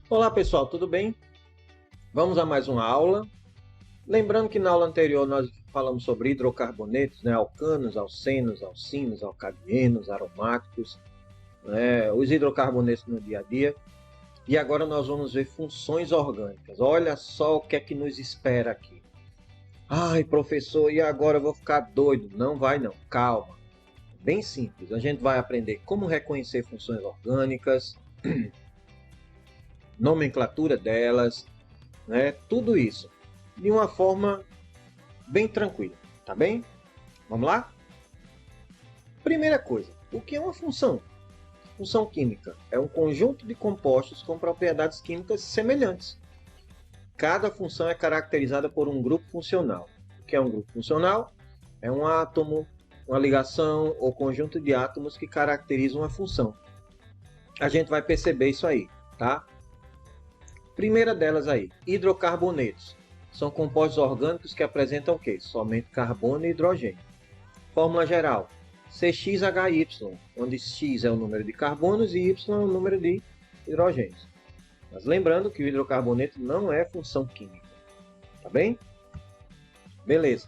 Olá pessoal, tudo bem? Vamos a mais uma aula. Lembrando que na aula anterior nós falamos sobre hidrocarbonetos, né? Alcanos, alcenos, alcinos, alcadienos, aromáticos, né? Os hidrocarbonetos no dia a dia. E agora nós vamos ver funções orgânicas. Olha só o que é que nos espera aqui. Ai, professor, e agora eu vou ficar doido? Não vai não, calma. Bem simples. A gente vai aprender como reconhecer funções orgânicas, nomenclatura delas, né? Tudo isso de uma forma bem tranquila, tá bem? Vamos lá? Primeira coisa, o que é uma função? Função química é um conjunto de compostos com propriedades químicas semelhantes. Cada função é caracterizada por um grupo funcional. O que é um grupo funcional? É um átomo, uma ligação ou conjunto de átomos que caracterizam uma função. A gente vai perceber isso aí, tá? Primeira delas aí, hidrocarbonetos. São compostos orgânicos que apresentam o quê? Somente carbono e hidrogênio. Fórmula geral, CXHY, onde X é o número de carbonos e Y é o número de hidrogênios. Mas lembrando que o hidrocarboneto não é função química, tá bem? Beleza.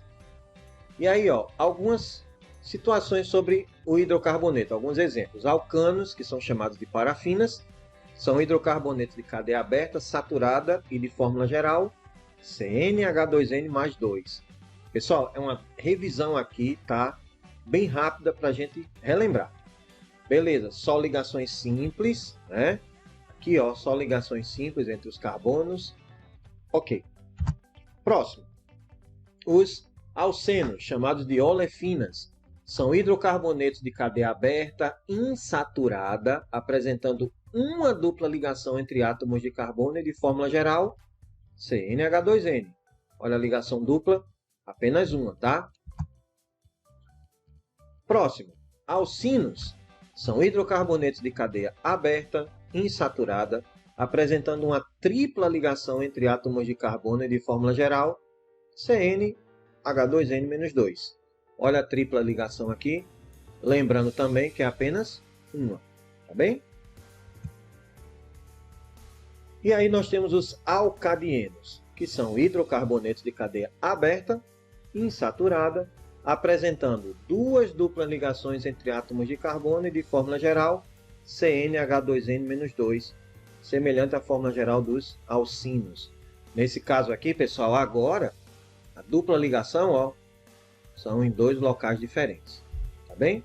E aí, ó, algumas situações sobre o hidrocarboneto, alguns exemplos. Alcanos, que são chamados de parafinas, são hidrocarbonetos de cadeia aberta, saturada e de fórmula geral, CnH2n mais 2. Pessoal, é uma revisão aqui, tá? Bem rápida para a gente relembrar. Beleza, só ligações simples, né? Aqui, ó, só ligações simples entre os carbonos. Ok. Próximo. Os alcenos, chamados de olefinas, são hidrocarbonetos de cadeia aberta, insaturada, apresentando uma dupla ligação entre átomos de carbono e de fórmula geral, CnH2n. Olha a ligação dupla, apenas uma, tá? Próximo, alcinos são hidrocarbonetos de cadeia aberta, insaturada, apresentando uma tripla ligação entre átomos de carbono e de fórmula geral, CnH2n-2. Olha a tripla ligação aqui, lembrando também que é apenas uma, tá bem? E aí nós temos os alcadienos, que são hidrocarbonetos de cadeia aberta, insaturada, apresentando duas duplas ligações entre átomos de carbono e de fórmula geral, CnH2n-2, semelhante à fórmula geral dos alcinos. Nesse caso aqui, pessoal, agora, a dupla ligação, ó, são em dois locais diferentes, tá bem?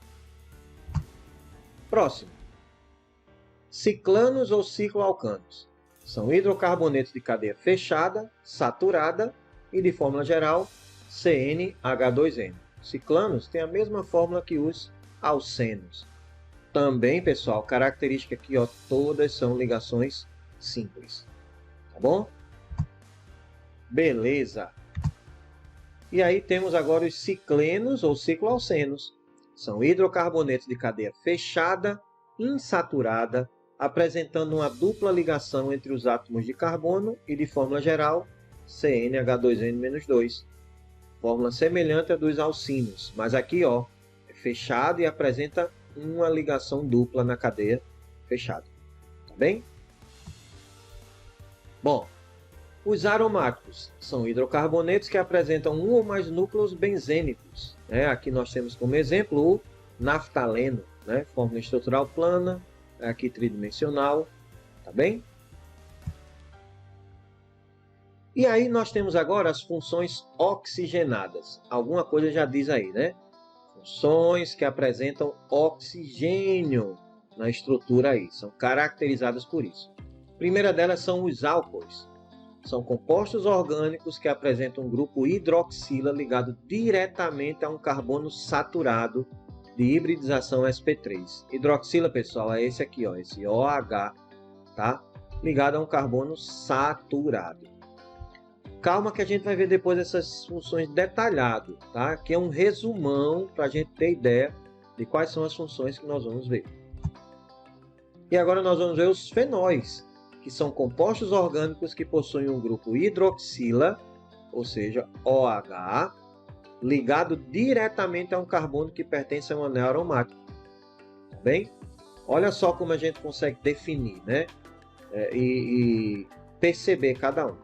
Próximo. Ciclanos ou cicloalcanos. São hidrocarbonetos de cadeia fechada, saturada e de fórmula geral, CnH2n. Ciclanos têm a mesma fórmula que os alcenos. Também, pessoal, característica aqui, ó, todas são ligações simples. Tá bom? Beleza. E aí temos agora os ciclenos ou cicloalcenos. São hidrocarbonetos de cadeia fechada, insaturada, apresentando uma dupla ligação entre os átomos de carbono e de fórmula geral, CnH2n-2. Fórmula semelhante à dos alcinos, mas aqui, ó, é fechado e apresenta uma ligação dupla na cadeia fechada. Tá bem? Bom, os aromáticos são hidrocarbonetos que apresentam um ou mais núcleos benzênicos, né? Aqui nós temos como exemplo o naftaleno, né? Fórmula estrutural plana, aqui tridimensional, tá bem? E aí nós temos agora as funções oxigenadas. Alguma coisa já diz aí, né? Funções que apresentam oxigênio na estrutura aí, são caracterizadas por isso. A primeira delas são os álcoois. São compostos orgânicos que apresentam um grupo hidroxila ligado diretamente a um carbono saturado de hibridização sp3. Hidroxila, pessoal, é esse aqui, ó, esse OH, tá? Ligado a um carbono saturado. Calma que a gente vai ver depois essas funções detalhado, tá? Aqui é um resumão para a gente ter ideia de quais são as funções que nós vamos ver. E agora nós vamos ver os fenóis, que são compostos orgânicos que possuem um grupo hidroxila, ou seja, OH, ligado diretamente a um carbono que pertence a um anel aromático. Tá bem? Olha só como a gente consegue definir, né? e perceber cada um.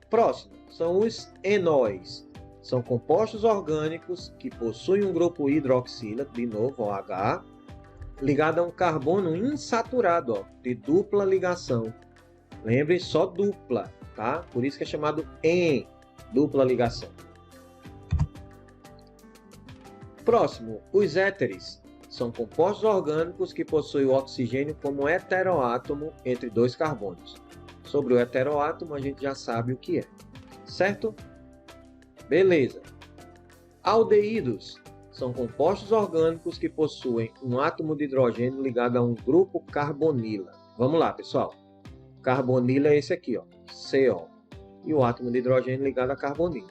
Próximo, são os enóis. São compostos orgânicos que possuem um grupo hidroxila, de novo, OH, ligado a um carbono insaturado, ó, de dupla ligação. Lembre, só dupla, tá? Por isso que é chamado en, dupla ligação. Próximo, os éteres. São compostos orgânicos que possuem o oxigênio como heteroátomo entre dois carbonos. Sobre o heteroátomo a gente já sabe o que é, certo? Beleza. Aldeídos são compostos orgânicos que possuem um átomo de hidrogênio ligado a um grupo carbonila. Vamos lá, pessoal. Carbonila é esse aqui, ó, CO. E o átomo de hidrogênio ligado a carbonila.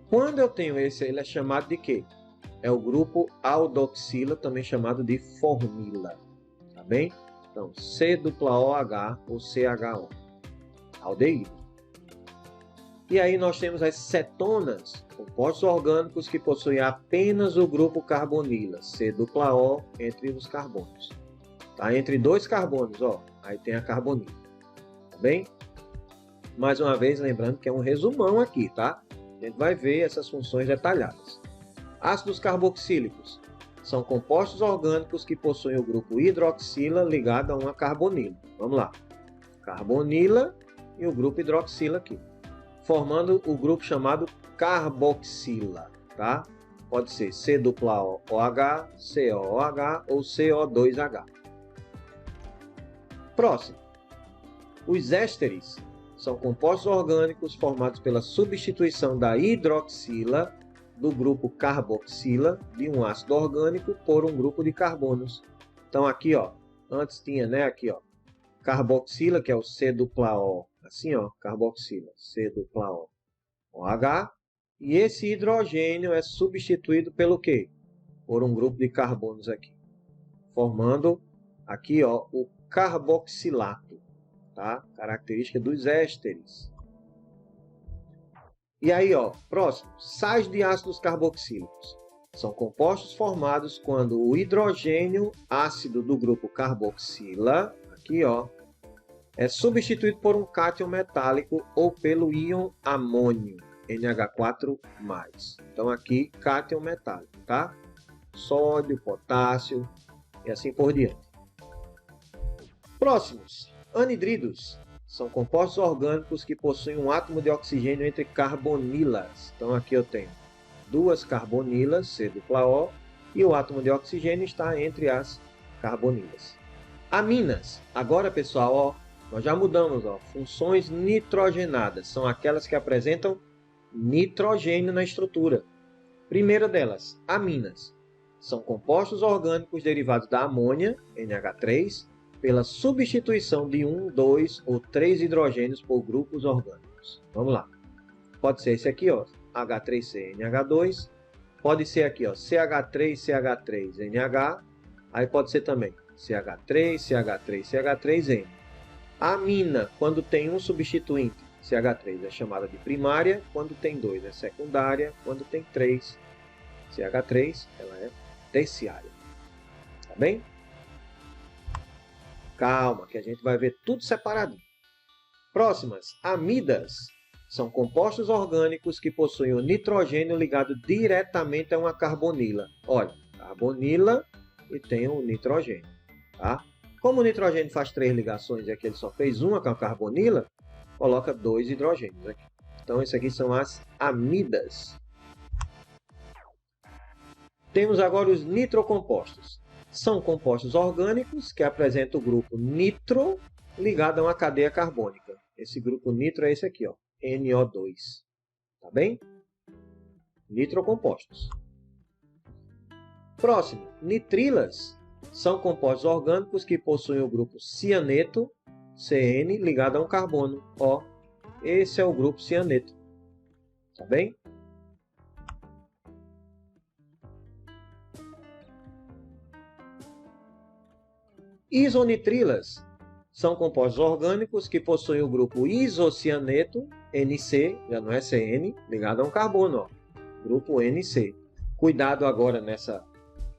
Quando eu tenho esse, ele é chamado de quê? É o grupo aldoxila, também chamado de formila. Tá bem? Então, COOH ou CHO. Aldeído. E aí nós temos as cetonas, compostos orgânicos que possuem apenas o grupo carbonila, COO, entre os carbonos. Tá? Entre dois carbonos, ó, aí tem a carbonila. Tá bem? Mais uma vez, lembrando que é um resumão aqui, tá? A gente vai ver essas funções detalhadas. Ácidos carboxílicos são compostos orgânicos que possuem o grupo hidroxila ligado a uma carbonila. Vamos lá. Carbonila e o grupo hidroxila aqui, formando o grupo chamado carboxila, tá? Pode ser COOH, COOH ou CO2H. Próximo. Os ésteres são compostos orgânicos formados pela substituição da hidroxila do grupo carboxila de um ácido orgânico por um grupo de carbonos. Então aqui, ó, antes tinha, né, aqui, ó, carboxila, que é o COO, assim, ó, carboxila, COO, OH, e esse hidrogênio é substituído pelo quê? Por um grupo de carbonos aqui, formando aqui, ó, o carboxilato, tá? Característica dos ésteres. E aí, ó, próximo, sais de ácidos carboxílicos. São compostos formados quando o hidrogênio ácido do grupo carboxila, aqui, ó, é substituído por um cátion metálico ou pelo íon amônio, NH4+. Então aqui, cátion metálico, tá? Sódio, potássio e assim por diante. Próximos, anidridos. São compostos orgânicos que possuem um átomo de oxigênio entre carbonilas. Então aqui eu tenho duas carbonilas, COO, e o átomo de oxigênio está entre as carbonilas. Aminas. Agora, pessoal, ó, nós já mudamos, ó, funções nitrogenadas. São aquelas que apresentam nitrogênio na estrutura. Primeira delas, aminas. São compostos orgânicos derivados da amônia, NH3, pela substituição de 1, 2 ou 3 hidrogênios por grupos orgânicos. Vamos lá. Pode ser esse aqui, ó, H3CNH2. Pode ser aqui, ó, CH3CH3NH. Aí pode ser também CH3, CH3, CH3N. A amina, quando tem um substituinte, CH3, é chamada de primária. Quando tem 2, é secundária. Quando tem 3, CH3, ela é terciária. Tá bem? Calma, que a gente vai ver tudo separadinho. Próximas, amidas. São compostos orgânicos que possuem o nitrogênio ligado diretamente a uma carbonila. Olha, carbonila e tem o nitrogênio. Tá? Como o nitrogênio faz 3 ligações e aqui ele só fez uma com a carbonila, coloca 2 hidrogênios aqui. Então, isso aqui são as amidas. Temos agora os nitrocompostos. São compostos orgânicos que apresentam o grupo nitro ligado a uma cadeia carbônica. Esse grupo nitro é esse aqui, ó, NO2. Tá bem? Nitrocompostos. Próximo, nitrilas. São compostos orgânicos que possuem o grupo cianeto, CN, ligado a um carbono. Ó, esse é o grupo cianeto. Tá bem? Isonitrilas são compostos orgânicos que possuem o grupo isocianeto, NC, já não é CN, ligado a um carbono, ó, grupo NC. Cuidado agora nessa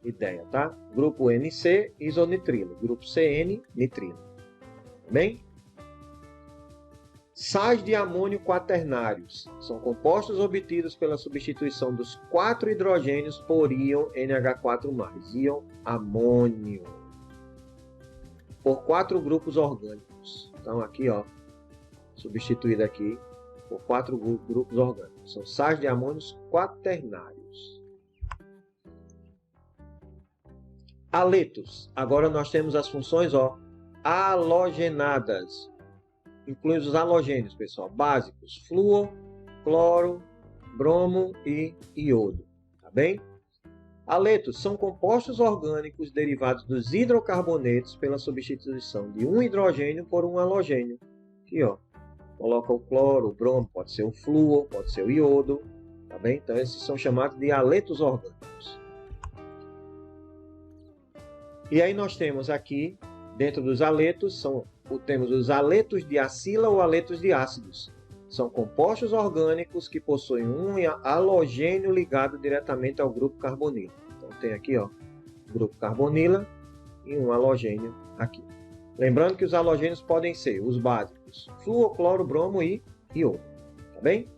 ideia, tá? Grupo NC, isonitrilo. Grupo CN, nitrilo. bem? Sais de amônio quaternários são compostos obtidos pela substituição dos 4 hidrogênios por íon NH4+, íon amônio, por 4 grupos orgânicos. Então aqui, ó, substituído aqui por 4 grupos orgânicos. São sais de amônios quaternários. Aletos. Agora nós temos as funções, ó, halogenadas. Inclui os halogênios, pessoal, básicos, flúor, cloro, bromo e iodo, tá bem? Aletos são compostos orgânicos derivados dos hidrocarbonetos pela substituição de um hidrogênio por um halogênio. Aqui, ó, coloca o cloro, o bromo, pode ser o flúor, pode ser o iodo, tá bem? Então esses são chamados de aletos orgânicos. E aí nós temos aqui, dentro dos aletos, temos os aletos de acila ou aletos de ácidos. São compostos orgânicos que possuem um halogênio ligado diretamente ao grupo carbonila. Então tem aqui, ó, grupo carbonila e um halogênio aqui. Lembrando que os halogênios podem ser os básicos, flúor, cloro, bromo e iodo. Tá bem?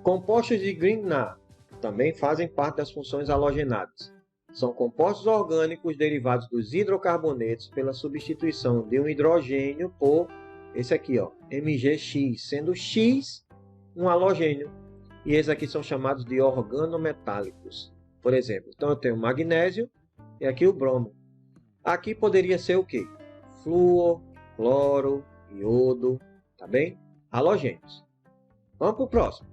Compostos de Grignard também fazem parte das funções halogenadas. São compostos orgânicos derivados dos hidrocarbonetos pela substituição de um hidrogênio por esse aqui, ó, MgX, sendo X um halogênio. E esses aqui são chamados de organometálicos. Por exemplo, então eu tenho magnésio e aqui o bromo. Aqui poderia ser o quê? Flúor, cloro, iodo, tá bem? Halogênios. Vamos para o próximo.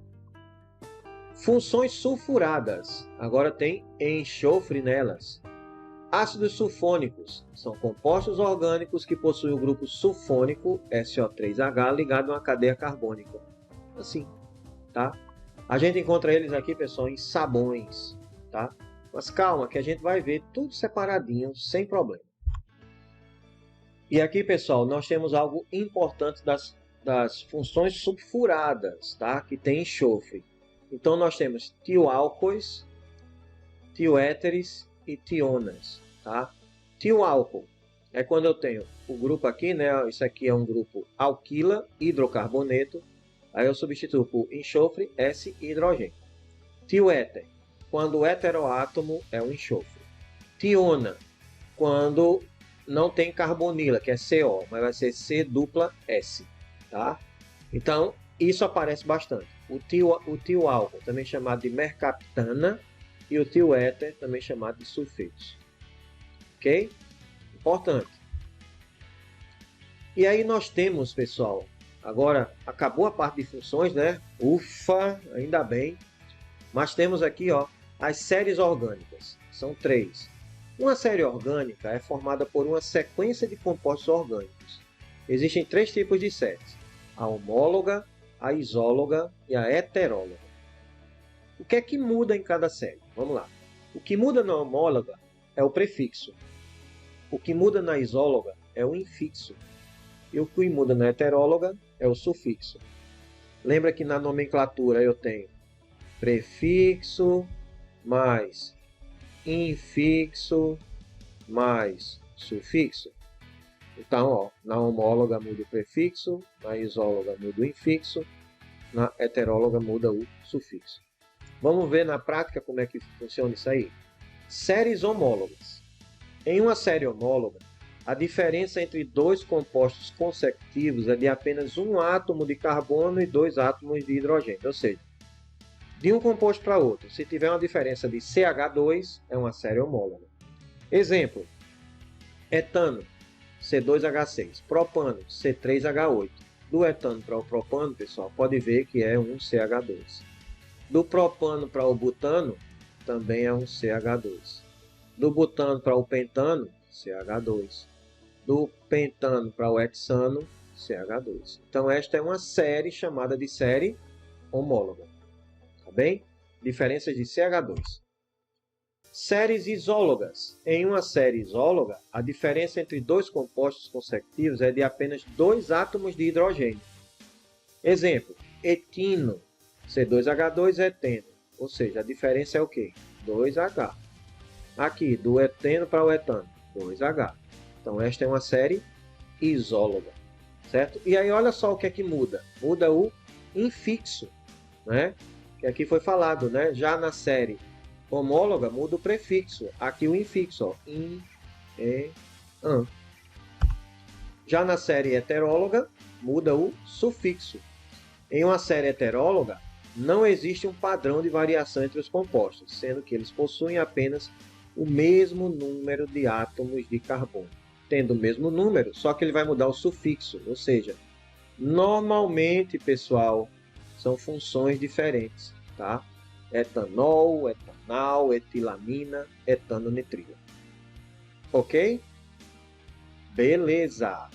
Funções sulfuradas. Agora tem enxofre nelas. Ácidos sulfônicos são compostos orgânicos que possuem o grupo sulfônico SO3H ligado a uma cadeia carbônica. Assim, tá? A gente encontra eles aqui, pessoal, em sabões, tá? Mas calma, que a gente vai ver tudo separadinho, sem problema. E aqui, pessoal, nós temos algo importante das funções sulfuradas, tá? Que tem enxofre. Então, nós temos tioálcoois, tioéteres e tionas, tá? Tioálcool é quando eu tenho o grupo aqui, né? Isso aqui é um grupo alquila, hidrocarboneto. Aí eu substituo por enxofre, S e hidrogênio. Tioéter, quando o heteroátomo é um enxofre. Tiona, quando não tem carbonila, que é CO, mas vai ser C dupla S, tá? Então, isso aparece bastante. O tioálcool, também chamado de mercaptana, e o tioéter, também chamado de sulfetos. Ok? Importante. E aí nós temos, pessoal, agora acabou a parte de funções, né? Ufa, ainda bem. Mas temos aqui, ó, as séries orgânicas. São 3. Uma série orgânica é formada por uma sequência de compostos orgânicos. Existem 3 tipos de séries: a homóloga, a isóloga e a heteróloga. O que é que muda em cada série? Vamos lá. O que muda na homóloga é o prefixo. O que muda na isóloga é o infixo. E o que muda na heteróloga é o sufixo. Lembra que na nomenclatura eu tenho prefixo mais infixo mais sufixo. Então, ó, na homóloga muda o prefixo, na isóloga muda o infixo, na heteróloga muda o sufixo. Vamos ver na prática como é que funciona isso aí. Séries homólogas. Em uma série homóloga, a diferença entre 2 compostos consecutivos é de apenas um átomo de carbono e 2 átomos de hidrogênio. Ou seja, de um composto para outro, se tiver uma diferença de CH2, é uma série homóloga. Exemplo: etano, C2H6, propano, C3H8. Do etano para o propano, pessoal, pode ver que é um CH2. Do propano para o butano, também é um CH2. Do butano para o pentano, CH2. Do pentano para o hexano, CH2. Então, esta é uma série chamada de série homóloga. Tá bem? Diferenças de CH2. Séries isólogas. Em uma série isóloga, a diferença entre 2 compostos consecutivos é de apenas 2 átomos de hidrogênio. Exemplo: etino, C2H2 eteno. Ou seja, a diferença é o quê? 2H. Aqui, do eteno para o etano, 2H. Então, esta é uma série isóloga, certo? E aí, olha só o que é que muda. Muda o infixo, né? Que aqui foi falado, né? Já na série homóloga, muda o prefixo. Aqui o infixo, ó. In, e, an. Já na série heteróloga, muda o sufixo. Em uma série heteróloga, não existe um padrão de variação entre os compostos, sendo que eles possuem apenas o mesmo número de átomos de carbono. Tendo o mesmo número, só que ele vai mudar o sufixo, ou seja, normalmente, pessoal, são funções diferentes, tá? Etanol, etanal, etilamina, etanonitrilo. Ok? Beleza!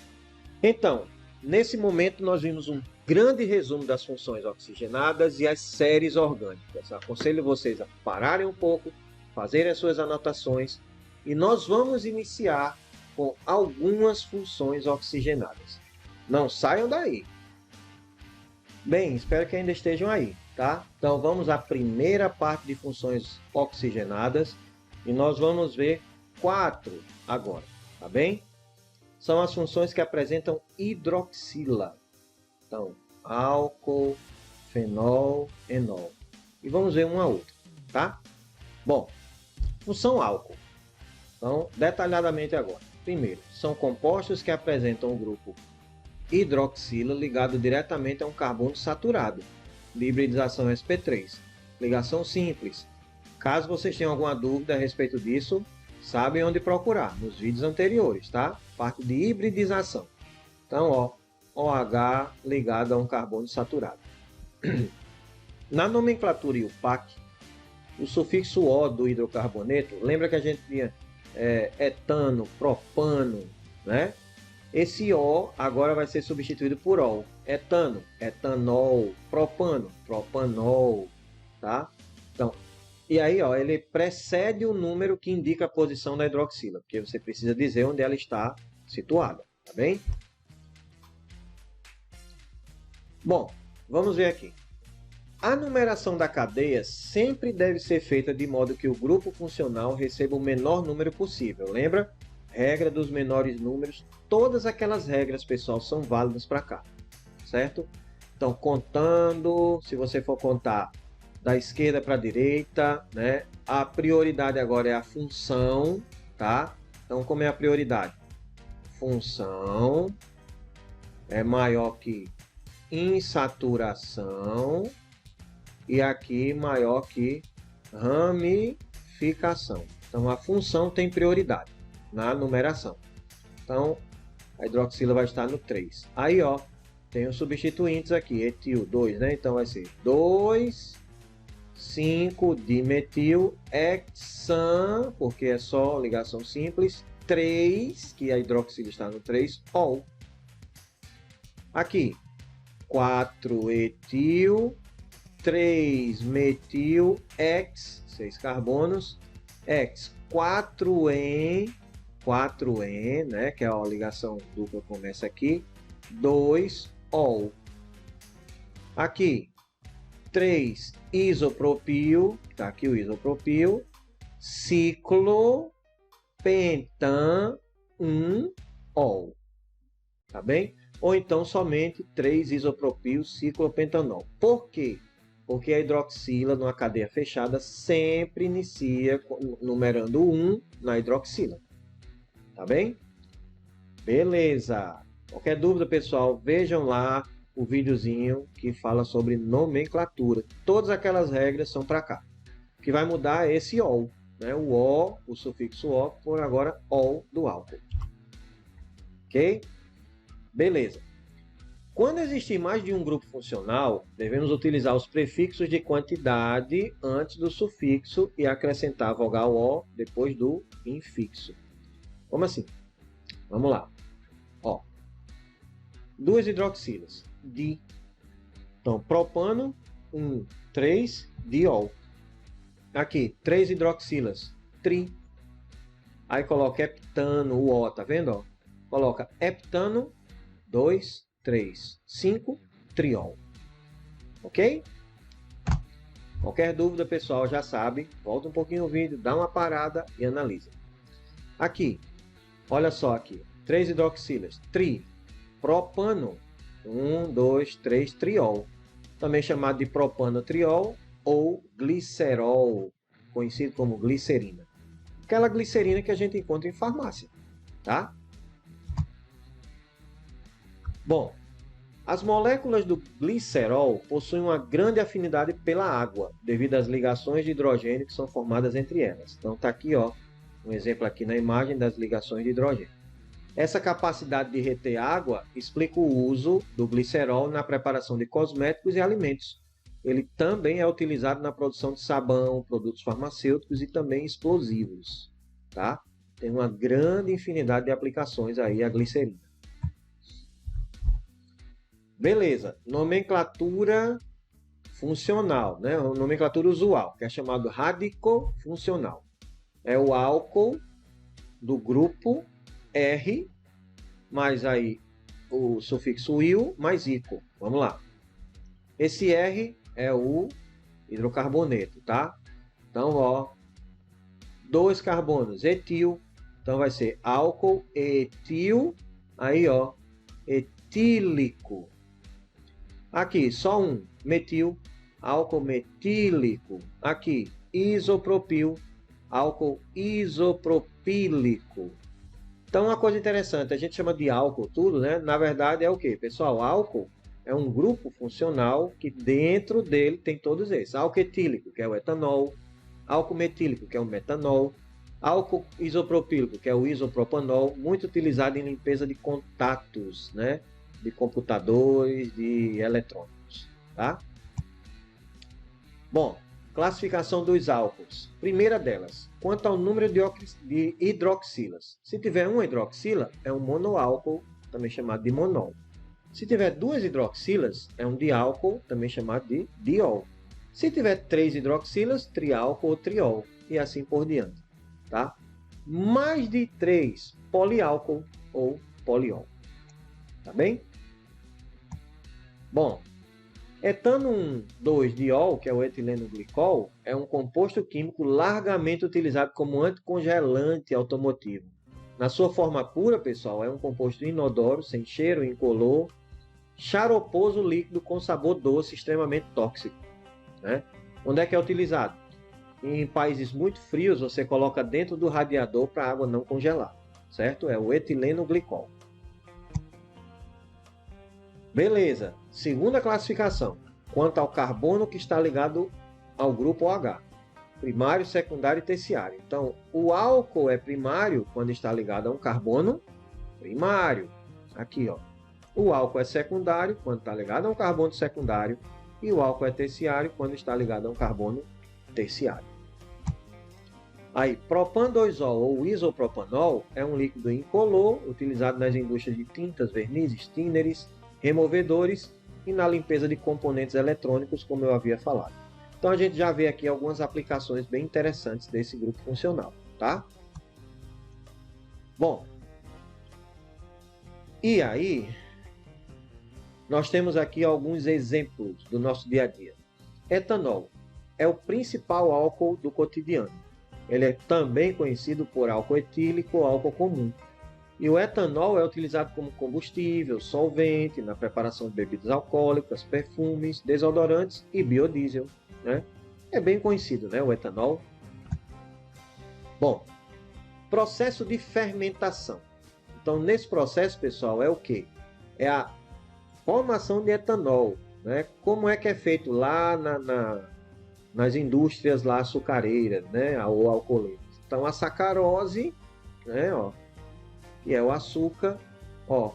Então, nesse momento nós vimos um grande resumo das funções oxigenadas e as séries orgânicas. Aconselho vocês a pararem um pouco, fazerem as suas anotações e nós vamos iniciar com algumas funções oxigenadas. Não saiam daí! Bem, espero que ainda estejam aí, tá? Então vamos à primeira parte de funções oxigenadas e nós vamos ver 4 agora, tá bem? São as funções que apresentam hidroxila. Então, álcool, fenol, enol. E vamos ver uma a outra, tá? Bom, função álcool. Então, detalhadamente agora. Primeiro, são compostos que apresentam o grupo hidroxila ligado diretamente a um carbono saturado, de hibridização sp3. Ligação simples. Caso vocês tenham alguma dúvida a respeito disso, sabem onde procurar, nos vídeos anteriores, tá? Parte de hibridização. Então, ó, OH ligado a um carbono saturado. Na nomenclatura IUPAC, o sufixo O do hidrocarboneto, lembra que a gente tinha etano, propano, né? Esse O agora vai ser substituído por OL. Etano, etanol, propano, propanol, tá? Então, e aí, ó, ele precede o número que indica a posição da hidroxila, porque você precisa dizer onde ela está situada, tá bem? Bom, vamos ver aqui. A numeração da cadeia sempre deve ser feita de modo que o grupo funcional receba o menor número possível. Lembra? Regra dos menores números. Todas aquelas regras, pessoal, são válidas para cá, certo? Então, contando, se você for contar da esquerda para a direita, né? A prioridade agora é a função, tá? Então, como é a prioridade? Função é maior que insaturação e aqui maior que ramificação. Então, a função tem prioridade na numeração. Então, a hidroxila vai estar no 3. Aí, ó, tem os substituintes aqui, etil 2, né? Então, vai ser 2, 5 dimetil, hexan, porque é só ligação simples, 3, que a hidroxila está no 3, ol. Aqui, 4 etil, 3 metil, X, 6 carbonos, X, 4En, né, que é a ligação dupla começa aqui, 2 ol. Aqui, 3 isopropil, tá aqui o isopropil, ciclo, pentan, 1 ol. Tá bem? Ou então somente 3 isopropil ciclopentanol. Por quê? Porque a hidroxila, numa cadeia fechada, sempre inicia numerando 1 na hidroxila. Tá bem? Beleza! Qualquer dúvida, pessoal, vejam lá o videozinho que fala sobre nomenclatura. Todas aquelas regras são para cá. O que vai mudar é esse ol, né? O O, o sufixo O, por agora ol do álcool. Ok? Beleza. Quando existir mais de um grupo funcional, devemos utilizar os prefixos de quantidade antes do sufixo e acrescentar a vogal O depois do infixo. Como assim? Vamos lá. Ó, 2 hidroxilas, di. Então, propano, 1, 3, diol. Aqui, 3 hidroxilas, tri. Aí coloca heptano, o O, tá vendo? Ó? Coloca heptano, 2, 3, 5, triol. Ok? Qualquer dúvida, pessoal, já sabe. Volta um pouquinho o vídeo, dá uma parada e analisa. Aqui, Olha só aqui, 3 hidroxilas, propano, 1, 2, 3, triol, também chamado de propanotriol ou glicerol, conhecido como glicerina. Aquela glicerina que a gente encontra em farmácia, tá? Bom, as moléculas do glicerol possuem uma grande afinidade pela água, devido às ligações de hidrogênio que são formadas entre elas. Então tá aqui, ó, um exemplo aqui na imagem das ligações de hidrogênio. Essa capacidade de reter água explica o uso do glicerol na preparação de cosméticos e alimentos. Ele também é utilizado na produção de sabão, produtos farmacêuticos e também explosivos, tá? Tem uma grande infinidade de aplicações aí a glicerina. Beleza, nomenclatura funcional, né? Nomenclatura usual, que é chamado radicofuncional. É o álcool do grupo R, mais aí o sufixo il, mais ico. Vamos lá. Esse R é o hidrocarboneto, tá? Então, ó, 2 carbonos, etil. Então vai ser álcool etil, aí ó, etílico. Aqui, só um, metil, álcool metílico. Aqui, isopropil, álcool isopropílico. Então, uma coisa interessante, a gente chama de álcool tudo, né? Na verdade é o quê? Pessoal, álcool é um grupo funcional que dentro dele tem todos esses. Álcool etílico, que é o etanol, álcool metílico, que é o metanol, álcool isopropílico, que é o isopropanol, muito utilizado em limpeza de contatos, né? De computadores, de eletrônicos, tá? Bom, classificação dos álcools. Primeira delas, quanto ao número de hidroxilas. Se tiver uma hidroxila, é um monoálcool, também chamado de monol. Se tiver 2 hidroxilas, é um diálcool, também chamado de diol. Se tiver 3 hidroxilas, triálcool ou triol, e assim por diante, tá? Mais de 3, poliálcool ou poliol, tá bem? Bom, etano 1,2-diol, que é o etileno glicol, é um composto químico largamente utilizado como anticongelante automotivo. Na sua forma pura, pessoal, é um composto inodoro, sem cheiro, incolor, xaroposo líquido com sabor doce, extremamente tóxico, né? Onde é que é utilizado? Em países muito frios, você coloca dentro do radiador para a água não congelar, certo? É o etileno glicol. Beleza, segunda classificação, quanto ao carbono que está ligado ao grupo OH, primário, secundário e terciário. Então, o álcool é primário quando está ligado a um carbono primário. Aqui, ó. O álcool é secundário quando está ligado a um carbono secundário e o álcool é terciário quando está ligado a um carbono terciário. Aí, propan-2-ol ou isopropanol é um líquido incolor utilizado nas indústrias de tintas, vernizes, tíneres, removedores e na limpeza de componentes eletrônicos, como eu havia falado. Então a gente já vê aqui algumas aplicações bem interessantes desse grupo funcional, tá? Bom, e aí nós temos aqui alguns exemplos do nosso dia a dia. Etanol é o principal álcool do cotidiano. Ele é também conhecido por álcool etílico ou álcool comum. E o etanol é utilizado como combustível, solvente, na preparação de bebidas alcoólicas, perfumes, desodorantes e biodiesel, né? É bem conhecido, né, o etanol. Bom, processo de fermentação. Então, nesse processo, pessoal, é o quê? É a formação de etanol, né? Como é que é feito lá nas indústrias lá açucareiras, né, ou alcooleiras. Então, a sacarose, né, ó, que é o açúcar, ó,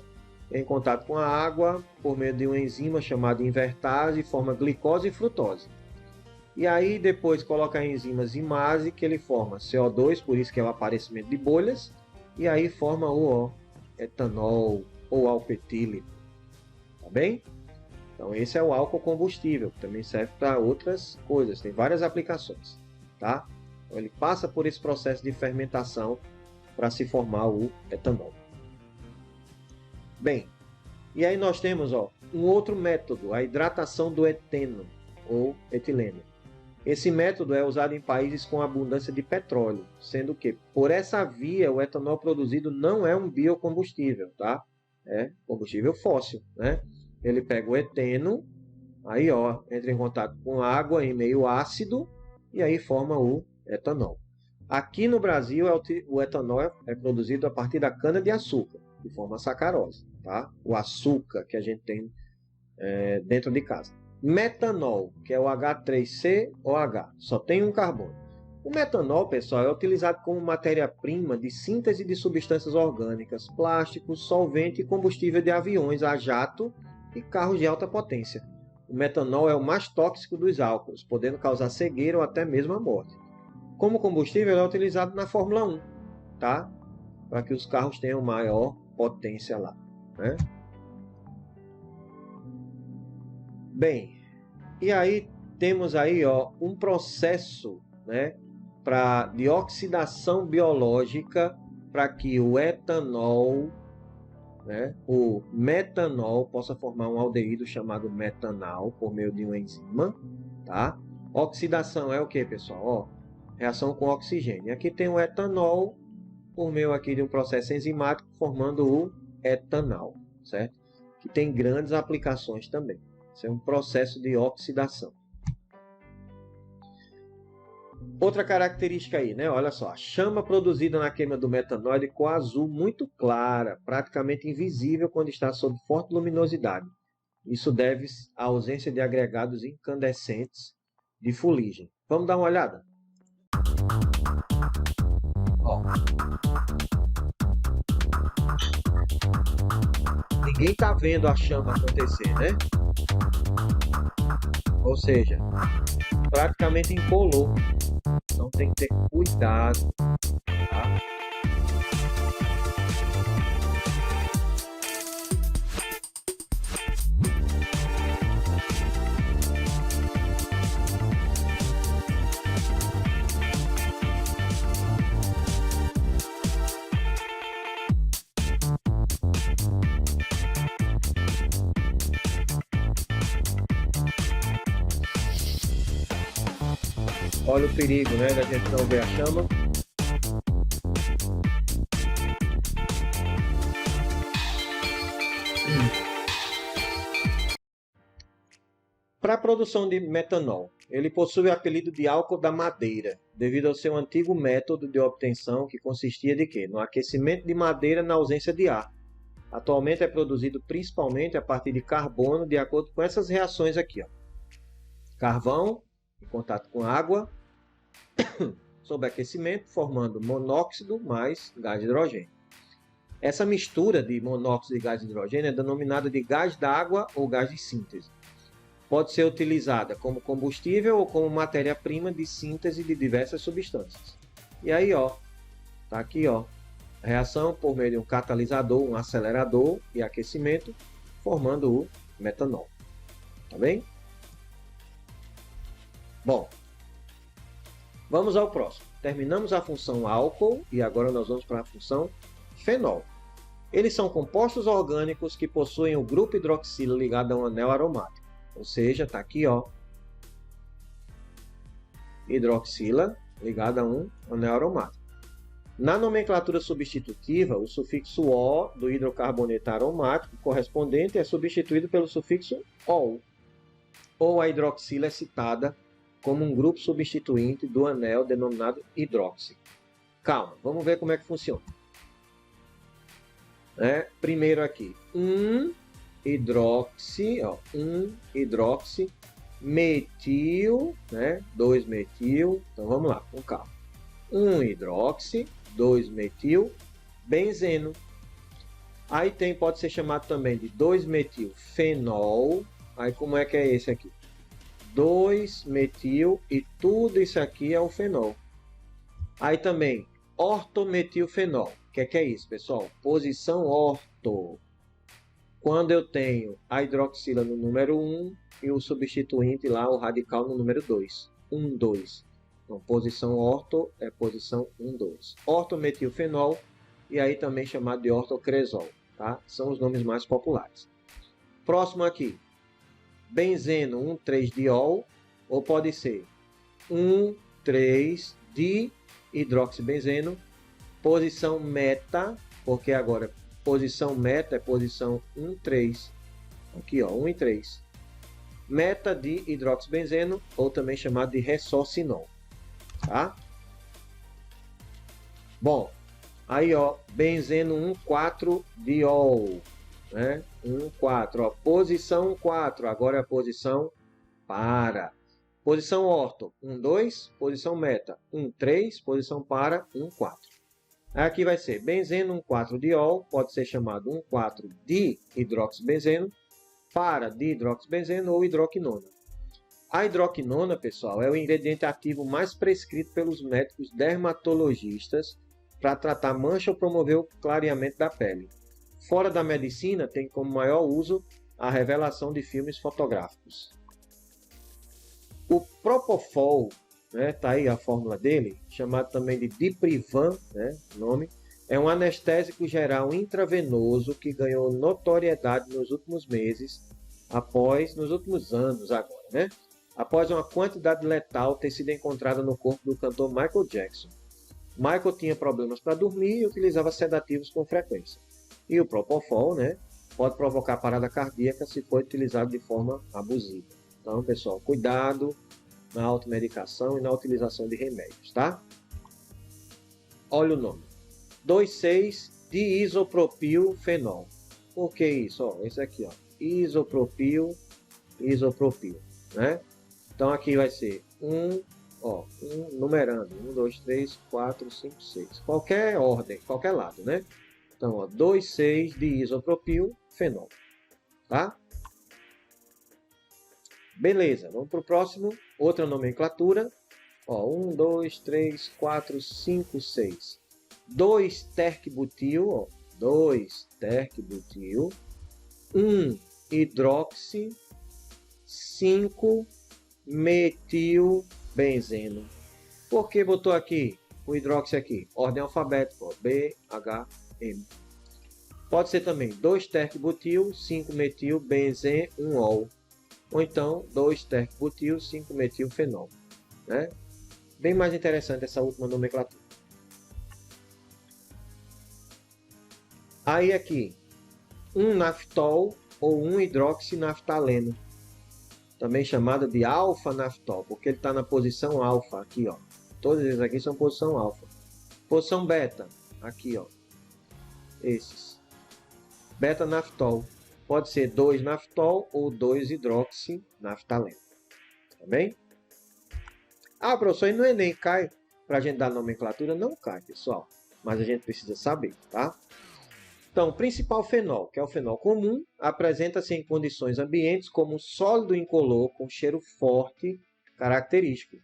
em contato com a água por meio de uma enzima chamada invertase, forma glicose e frutose. E aí depois coloca a enzima zimase, que ele forma CO2, por isso que é o aparecimento de bolhas, e aí forma o etanol ou álcool etílico, tá bem? Então esse é o álcool combustível, que também serve para outras coisas, tem várias aplicações, tá? Então, ele passa por esse processo de fermentação para se formar o etanol. Bem, e aí nós temos um outro método, a hidratação do eteno ou etileno. Esse método é usado em países com abundância de petróleo, sendo que, por essa via, o etanol produzido não é um biocombustível, tá? É combustível fóssil, né? Ele pega o eteno, aí ó, entra em contato com água em meio ácido e aí forma o etanol. Aqui no Brasil, o etanol é produzido a partir da cana-de-açúcar, de forma sacarose, tá? O açúcar que a gente tem dentro de casa. Metanol, que é o H3COH, só tem um carbono. O metanol, pessoal, é utilizado como matéria-prima de síntese de substâncias orgânicas, plásticos, solvente e combustível de aviões a jato e carros de alta potência. O metanol é o mais tóxico dos álcools, podendo causar cegueira ou até mesmo a morte. Como combustível, ele é utilizado na Fórmula 1, tá? Para que os carros tenham maior potência lá, né? Bem, e aí temos aí ó, um processo, né, de oxidação biológica para que o etanol, né, o metanol possa formar um aldeído chamado metanal por meio de uma enzima, tá? Oxidação é o que, pessoal? Ó, reação com oxigênio. E aqui tem o etanol por meio aqui de um processo enzimático formando o etanal, certo? Que tem grandes aplicações também. Isso é um processo de oxidação. Outra característica aí, né? Olha só, a chama produzida na queima do metanol é de cor azul muito clara, praticamente invisível quando está sob forte luminosidade. Isso deve-se à ausência de agregados incandescentes de fuligem. Vamos dar uma olhada? Ó. Ninguém está vendo a chama acontecer, né? Ou seja, praticamente incolor. Então tem que ter cuidado, tá? Olha o perigo, né, da gente não ver a chama. Para a produção de metanol, ele possui o apelido de álcool da madeira, devido ao seu antigo método de obtenção que consistia de quê? No aquecimento de madeira na ausência de ar. Atualmente é produzido principalmente a partir de carbono, de acordo com essas reações aqui, ó. Carvão em contato com água, sob aquecimento, formando monóxido mais gás de hidrogênio. Essa mistura de monóxido e gás de hidrogênio é denominada de gás d'água ou gás de síntese. Pode ser utilizada como combustível ou como matéria-prima de síntese de diversas substâncias. E aí, ó, tá aqui, ó, reação por meio de um catalisador, um acelerador e aquecimento, formando o metanol. Tá bem? Bom, vamos ao próximo. Terminamos a função álcool e agora nós vamos para a função fenol. Eles são compostos orgânicos que possuem o grupo hidroxila ligado a um anel aromático. Ou seja, está aqui, ó, hidroxila ligada a um anel aromático. Na nomenclatura substitutiva, o sufixo O do hidrocarboneto aromático correspondente é substituído pelo sufixo OL, ou a hidroxila é citada como um grupo substituinte do anel denominado hidróxido. Calma, vamos ver como é que funciona. Primeiro aqui, hidroxi, ó, hidroxi, metil, né, 2-metil, então vamos lá, com calma. 1-hidroxi, 2-metil, benzeno. Aí pode ser chamado também de 2-metil fenol. Aí como é que é esse aqui? 2-metil e tudo isso aqui é o fenol. Aí também ortometilfenol. O que é isso, pessoal? Posição orto. Quando eu tenho a hidroxila no número 1 e o substituinte lá, o radical, no número 2. 1, 2. Então, posição orto é posição 1, 2. Ortometilfenol e aí também chamado de ortocresol, tá? São os nomes mais populares. Próximo aqui, benzeno 1,3-diol, ou pode ser 1,3 de hidroxibenzeno, posição meta, porque agora posição meta é posição 1,3, aqui ó, 1 e 3, meta de hidroxibenzeno, ou também chamado de ressorcinol, tá? Bom, aí ó, benzeno 1,4-diol, né? 1,4, ó, posição 4, agora é a posição para. Posição orto, 1,2, posição meta, 1,3, posição para, 1,4. Aqui vai ser benzeno 1,4-diol, pode ser chamado 1,4-dihidroxibenzeno, para dihidroxibenzeno ou hidroquinona. A hidroquinona, pessoal, é o ingrediente ativo mais prescrito pelos médicos dermatologistas para tratar mancha ou promover o clareamento da pele. Fora da medicina, tem como maior uso a revelação de filmes fotográficos. O Propofol, né, tá aí a fórmula dele, chamado também de Diprivan, né, nome, é um anestésico geral intravenoso que ganhou notoriedade nos últimos meses, nos últimos anos agora, né, após uma quantidade letal ter sido encontrada no corpo do cantor Michael Jackson. Michael tinha problemas para dormir e utilizava sedativos com frequência. E o Propofol, né, pode provocar parada cardíaca se for utilizado de forma abusiva. Então, pessoal, cuidado na automedicação e na utilização de remédios, tá? Olha o nome. 2,6-diisopropilfenol. Por que isso? Ó, esse aqui, ó. Isopropil, né? Então, aqui vai ser numerando. 1, 2, 3, 4, 5, 6. Qualquer ordem, qualquer lado, né? Então, ó, 2,6-diisopropilfenol, tá? Beleza, vamos para o próximo. Outra nomenclatura. 1, 2, 3, 4, 5, 6. 2-tercbutil. 2-tercbutil. 1-hidroxi. 5-metilbenzeno. Por que botou aqui o hidroxi aqui? Ordem alfabética. B, H, M. Pode ser também 2-tercbutil, 5-metilbenzenol. Ou então 2-tercbutil, 5-metilfenol. Né? Bem mais interessante essa última nomenclatura. Aí aqui, 1-naftol ou 1-hidroxinaftaleno. Também chamado de alfa-naftol, porque ele está na posição alfa, aqui ó. Todos eles aqui são posição alfa. Posição beta, aqui ó. Esses. Beta-naftol. Pode ser 2-naftol ou 2-hidroxinaftaleno. Tá bem? Ah, professor, e no Enem cai para a gente dar nomenclatura? Não cai, pessoal. Mas a gente precisa saber, tá? Então, o principal fenol, que é o fenol comum, apresenta-se em condições ambientes como um sólido incolor com cheiro forte característico.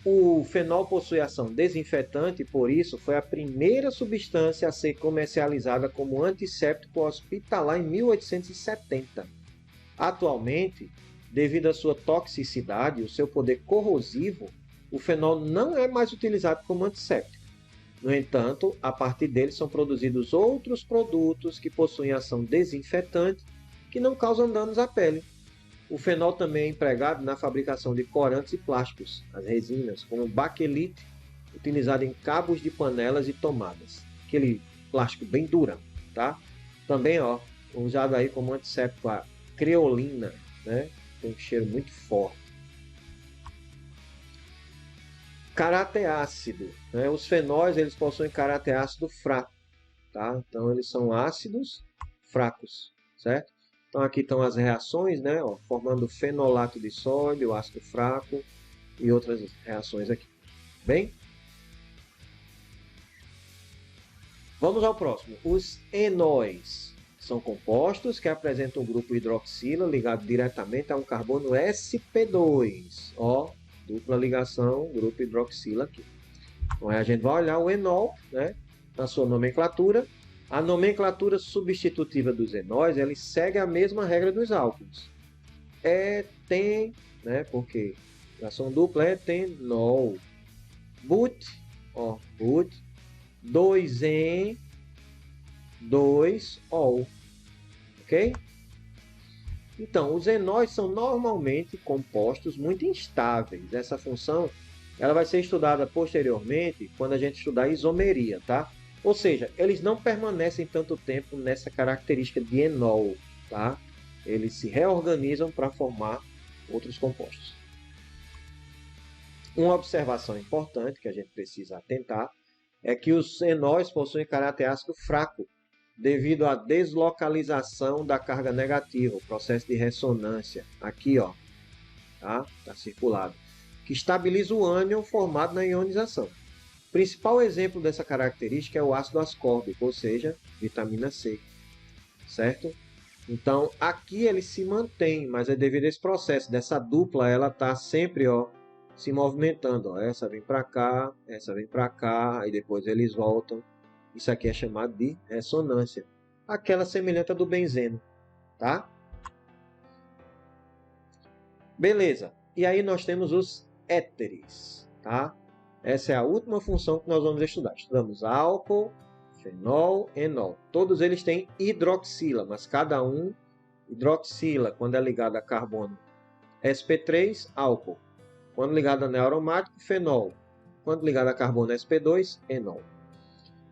O fenol possui ação desinfetante e, por isso, foi a primeira substância a ser comercializada como antisséptico hospitalar em 1870. Atualmente, devido à sua toxicidade e o seu poder corrosivo, o fenol não é mais utilizado como antisséptico. No entanto, a partir dele são produzidos outros produtos que possuem ação desinfetante que não causam danos à pele. O fenol também é empregado na fabricação de corantes e plásticos, as resinas, como baquelite, utilizado em cabos de panelas e tomadas. Aquele plástico bem durão, tá? Também, ó, usado aí como antisséptico a creolina, né? Tem um cheiro muito forte. Caráter ácido, né? Os fenóis eles possuem caráter ácido fraco, tá? Então eles são ácidos fracos, certo? Então aqui estão as reações, né? Ó, formando fenolato de sódio, ácido fraco e outras reações aqui. Bem? Vamos ao próximo. Os enóis são compostos que apresentam um grupo hidroxila ligado diretamente a um carbono sp2. Ó, dupla ligação, grupo hidroxila aqui. Então a gente vai olhar o enol, né? Na sua nomenclatura. A nomenclatura substitutiva dos enóis, ele segue a mesma regra dos álcools. Eten, né? Porque ligação dupla é etenol. But, ó, but, 2-en, 2-ol. Ok? Então, os enóis são normalmente compostos muito instáveis. Essa função ela vai ser estudada posteriormente quando a gente estudar isomeria, tá? Ou seja, eles não permanecem tanto tempo nessa característica de enol, tá? Eles se reorganizam para formar outros compostos. Uma observação importante que a gente precisa atentar é que os enóis possuem caráter ácido fraco, devido à deslocalização da carga negativa, o processo de ressonância, aqui ó, tá circulado, que estabiliza o ânion formado na ionização. O principal exemplo dessa característica é o ácido ascórbico, ou seja, vitamina C, certo? Então, aqui ele se mantém, mas é devido a esse processo, dessa dupla, ela está sempre ó, se movimentando. Ó. Essa vem para cá, essa vem para cá, aí depois eles voltam. Isso aqui é chamado de ressonância. Aquela semelhante à do benzeno, tá? Beleza. E aí nós temos os éteres, tá? Essa é a última função que nós vamos estudar. Estudamos álcool, fenol, enol. Todos eles têm hidroxila, mas cada um hidroxila quando é ligado a carbono sp3, álcool. Quando ligado a anel aromático, fenol. Quando ligado a carbono sp2, enol.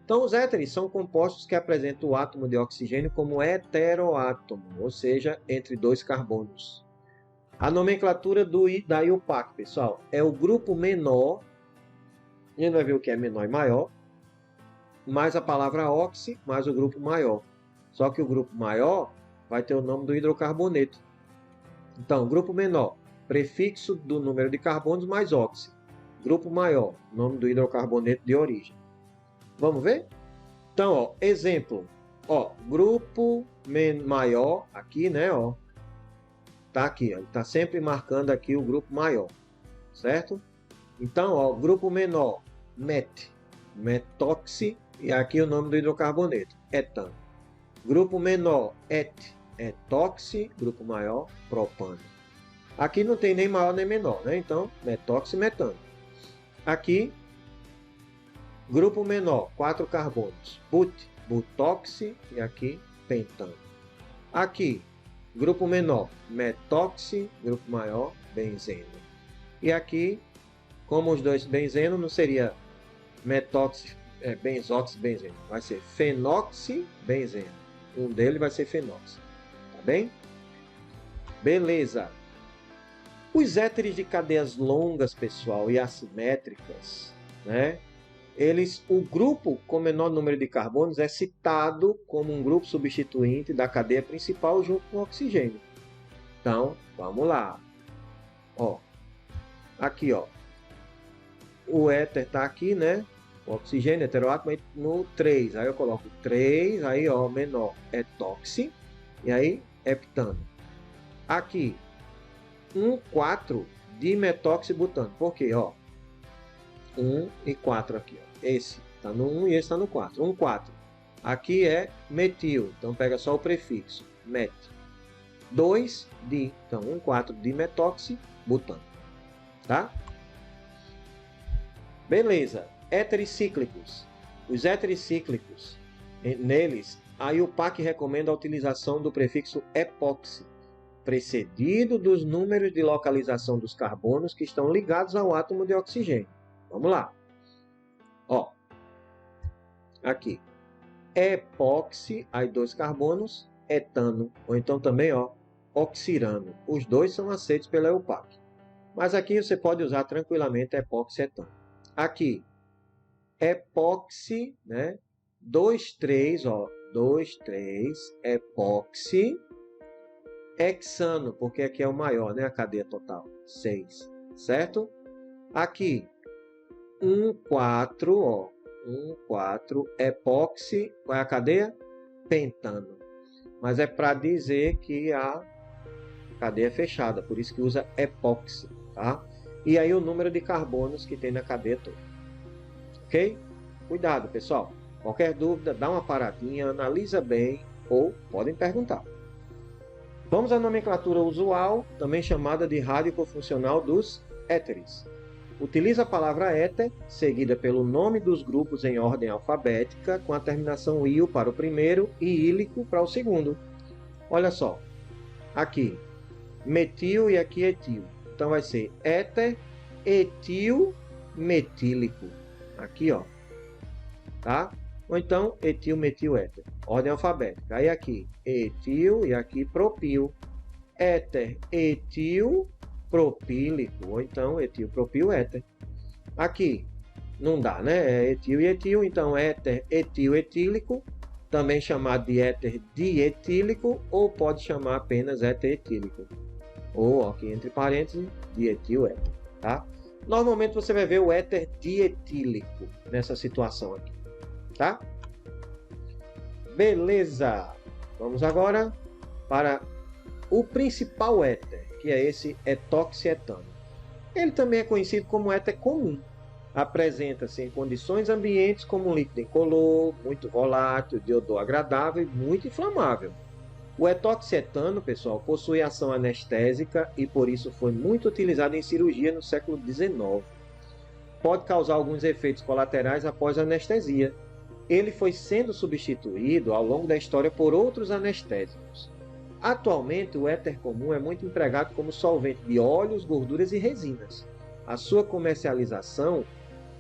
Então, os éteres são compostos que apresentam o átomo de oxigênio como heteroátomo, ou seja, entre dois carbonos. A nomenclatura da IUPAC, pessoal, é o grupo menor, a gente vai ver o que é menor e maior, mais a palavra oxi, mais o grupo maior. Só que o grupo maior vai ter o nome do hidrocarboneto. Então, grupo menor, prefixo do número de carbonos mais oxi. Grupo maior, nome do hidrocarboneto de origem. Vamos ver? Então, ó, exemplo, ó, grupo maior, aqui, né, ó, tá aqui, ó, tá sempre marcando aqui o grupo maior, certo? Então, ó, grupo menor, metoxi, e aqui o nome do hidrocarboneto, etano. Grupo menor, etoxi, grupo maior, propano. Aqui não tem nem maior nem menor, né? Então, metoximetano. Aqui, grupo menor, 4 carbonos, butoxi e aqui pentano. Aqui, grupo menor, metoxi, grupo maior, benzeno. E aqui, como os dois benzeno, não seria metoxi, benzoxi, benzeno. Vai ser fenoxi, benzeno. Um deles vai ser fenoxi. Tá bem? Beleza. Os éteres de cadeias longas, pessoal, e assimétricas, né? O grupo com menor número de carbonos é citado como um grupo substituinte da cadeia principal junto com o oxigênio. Então, vamos lá. Ó, aqui, ó. O éter está aqui, né? O oxigênio, heteroátomo, no 3. Aí eu coloco 3, aí, ó, menor, etoxi, e aí, heptano. Aqui, 4 dimetoxibutano. Por quê? Ó, 1 e 4 aqui. Ó. Esse está no 1 e esse está no 4. 4. Aqui é metil, então pega só o prefixo, met. 2 di, então 4 dimetoxibutano. Tá? Beleza. Éteres cíclicos. Os éteres cíclicos, neles, a IUPAC recomenda a utilização do prefixo epóxi, precedido dos números de localização dos carbonos que estão ligados ao átomo de oxigênio. Vamos lá. Ó, aqui, epóxi, aí 2 carbonos, etano, ou então também, ó, oxirano. Os dois são aceitos pela IUPAC. Mas aqui você pode usar tranquilamente epóxi etano. Aqui, epóxi, né? 2, 3, ó, 2, 3, epóxi, hexano, porque aqui é o maior, né? A cadeia total, 6, certo? Aqui, 4, ó, 4, epóxi, qual é a cadeia? Pentano. Mas é para dizer que a cadeia é fechada, por isso que usa epóxi, tá? E aí o número de carbonos que tem na cadeia toda. Ok? Cuidado, pessoal. Qualquer dúvida, dá uma paradinha, analisa bem ou podem perguntar. Vamos à nomenclatura usual, também chamada de radicofuncional dos éteres. Utiliza a palavra éter, seguida pelo nome dos grupos em ordem alfabética, com a terminação -io para o primeiro e -ílico para o segundo. Olha só. Aqui, metil e aqui etil. Então vai ser éter etil metílico. Aqui, ó. Tá? Ou então etil metil éter. Ordem alfabética. Aí aqui etil e aqui propil. Éter etil propílico. Ou então etil propil éter. Aqui não dá, né? É etil e etil. Então éter etil etílico. Também chamado de éter dietílico. Ou pode chamar apenas éter etílico. Ou aqui entre parênteses, dietil éter. Tá? Normalmente você vai ver o éter dietílico nessa situação aqui. Tá? Beleza! Vamos agora para o principal éter, que é esse etoxietano. Ele também é conhecido como éter comum. Apresenta-se em condições ambientes como um líquido incolor, muito volátil, de odor agradável e muito inflamável. O etoxietano, pessoal, possui ação anestésica e por isso foi muito utilizado em cirurgia no século XIX. Pode causar alguns efeitos colaterais após a anestesia. Ele foi sendo substituído ao longo da história por outros anestésicos. Atualmente, o éter comum é muito empregado como solvente de óleos, gorduras e resinas. A sua comercialização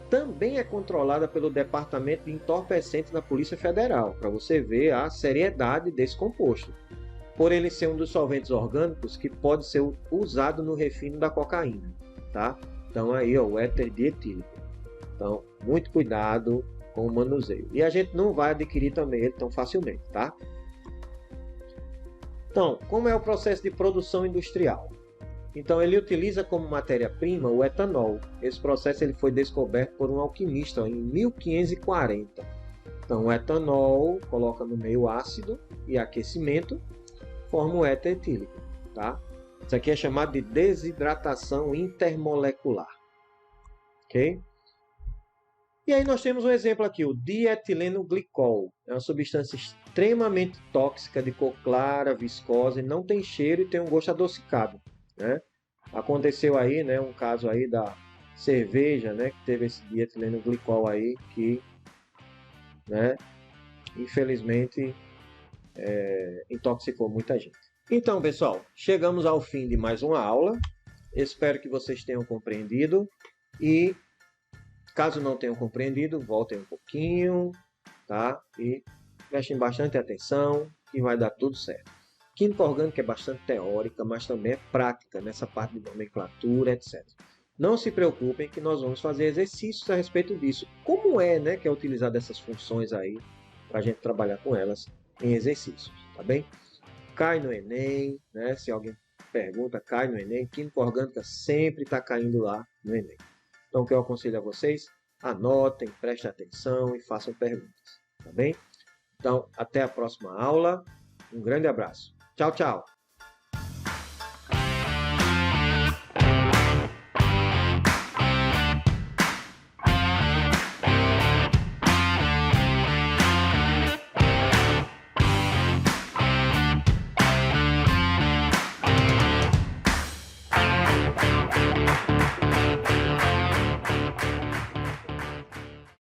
também é controlada pelo Departamento de Entorpecentes da Polícia Federal, para você ver a seriedade desse composto. Por ele ser um dos solventes orgânicos que pode ser usado no refino da cocaína. Tá? Então aí, ó, o éter dietílico. Então, muito cuidado com o manuseio. E a gente não vai adquirir também ele tão facilmente, tá? Então, como é o processo de produção industrial? Então, ele utiliza como matéria-prima o etanol. Esse processo ele foi descoberto por um alquimista em 1540. Então, o etanol coloca no meio ácido e aquecimento, forma o éter etílico, tá? Isso aqui é chamado de desidratação intermolecular. Ok? E aí nós temos um exemplo aqui, o dietileno glicol. É uma substância extremamente tóxica, de cor clara, viscosa, e não tem cheiro e tem um gosto adocicado, né? Aconteceu aí, né, um caso aí da cerveja, né, que teve esse dietileno glicol aí, que, né, infelizmente, intoxicou muita gente. Então, pessoal, chegamos ao fim de mais uma aula. Espero que vocês tenham compreendido e caso não tenham compreendido, voltem um pouquinho, tá? E prestem bastante atenção que vai dar tudo certo. Química orgânica é bastante teórica, mas também é prática nessa parte de nomenclatura, etc. Não se preocupem que nós vamos fazer exercícios a respeito disso. Como é, né, que é utilizado essas funções aí para a gente trabalhar com elas em exercícios, tá bem? Cai no Enem, né? Se alguém pergunta, cai no Enem. Química orgânica sempre está caindo lá no Enem. Então, o que eu aconselho a vocês? Anotem, prestem atenção e façam perguntas, tá bem? Então, até a próxima aula. Um grande abraço. Tchau, tchau!